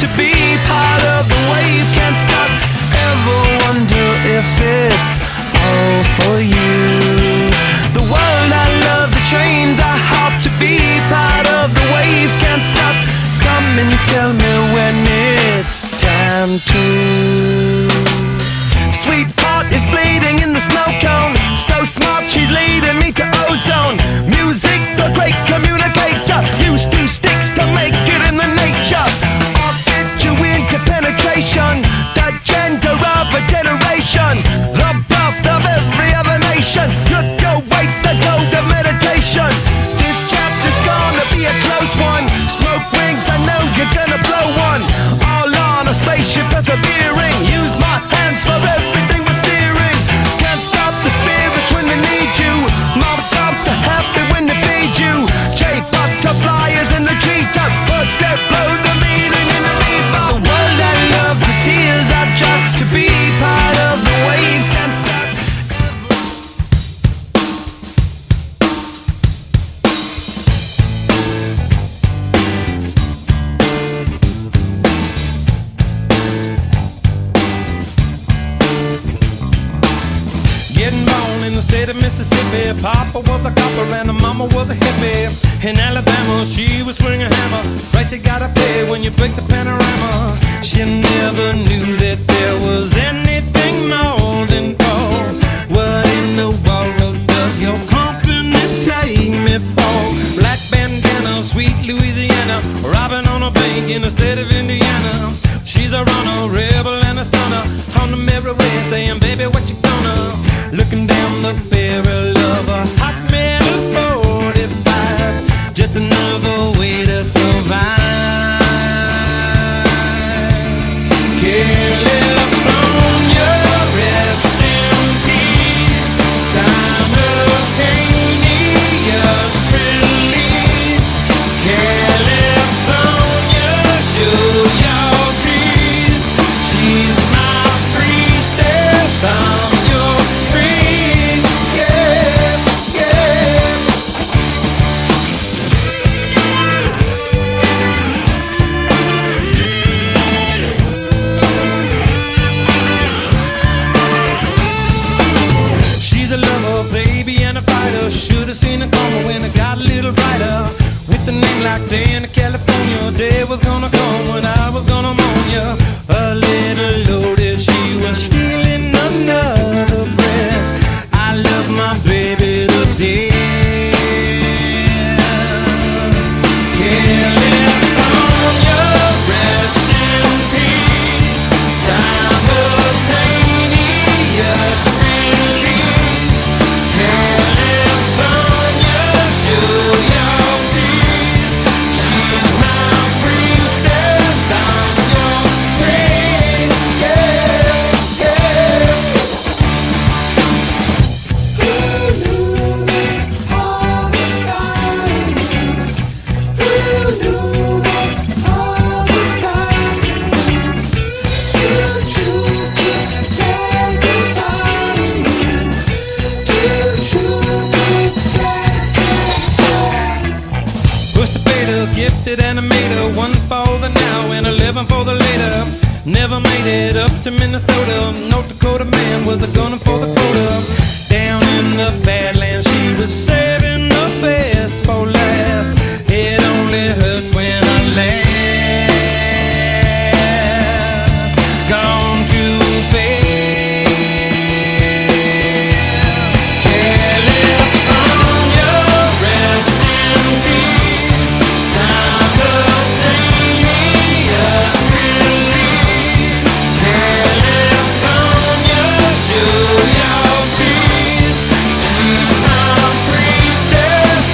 to be part of the wave. Can't stop, ever wonder if it's all for you. The world I love, the trains I hop to be part of the wave. Can't stop, come and tell me when it's time to. Sweetheart is bleeding in the snow cone. So smart, she's leading me to ozone. Music, the great communicator. Used two sticks to make it in the nature. I'll get you into penetration. The gender of a generation. The birth of every other nation. Look your way to go to meditation. This chapter's gonna be a close one. Smoke rings, I know you're gonna blow one. All on a spaceship persevering. Use my hands for everything but steering. Can't stop the spirits when they need you. Mom tops are happy when they feed you. J butterflies in the treetop. Birds that blow the meaning in the leaf. The world I love, the tears I drop to be part of the wave. Can't stop. Getting born in the state of Mississippi. Papa was a copper and mama was a hippie. In Alabama, she was swinging a hammer. Price you gotta pay when you break the panorama. She never knew that there was anything more than gold. What in the world does your company take me for? Black bandana, sweet Louisiana, robbing on a bank in the state of Indiana. She's a runner, rebel and a stunner. On the merry way saying, baby, what you gonna? Looking down the barrel of a hot metal 45. Just another way to survive. California, rest in peace. Simultaneous release. California, show your teeth. She's my priestess. I'm your priest. Yeah, yeah. She's a lover, baby, and a fighter. Should've seen it coming when it got a little brighter. With a name like Diana, California, day was gonna come when I was gonna mourn ya. A little loaded, she was stealing another breath. I love my baby to death. California, rest in peace. Simultaneous release. California, show your teeth. She's my priestess. I'm your priest. Yeah, yeah. Who knew that all was silent? Who knew that all was time to say goodbye? Push the fader, gifted animator. One for the now and 11 for the later. Never made it up to Minnesota. North Dakota man was a gunner for the quota. Down in the Badlands, she was saving the best for last. It only hurts when I laugh. Gone too fast. California, rest in peace. Simultaneous release. California, show your teeth. She's my priestess.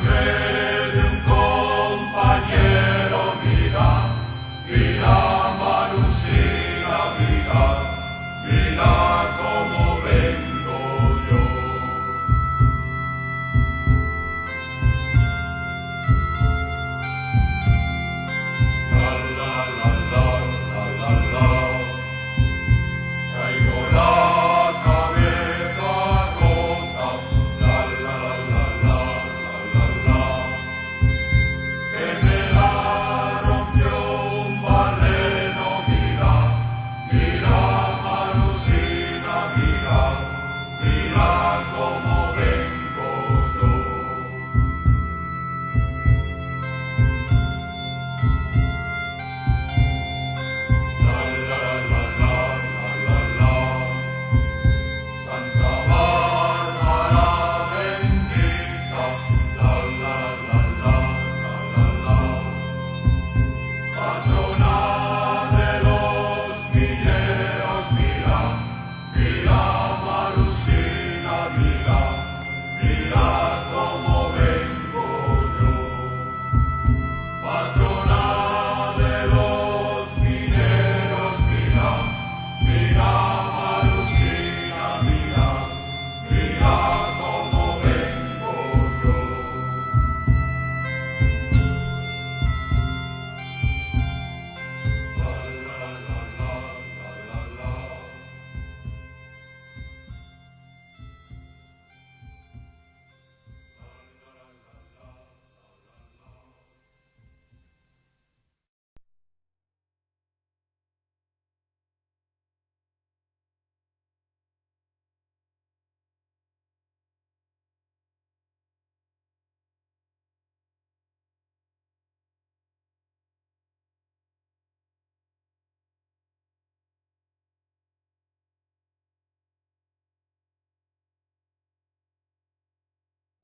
Praise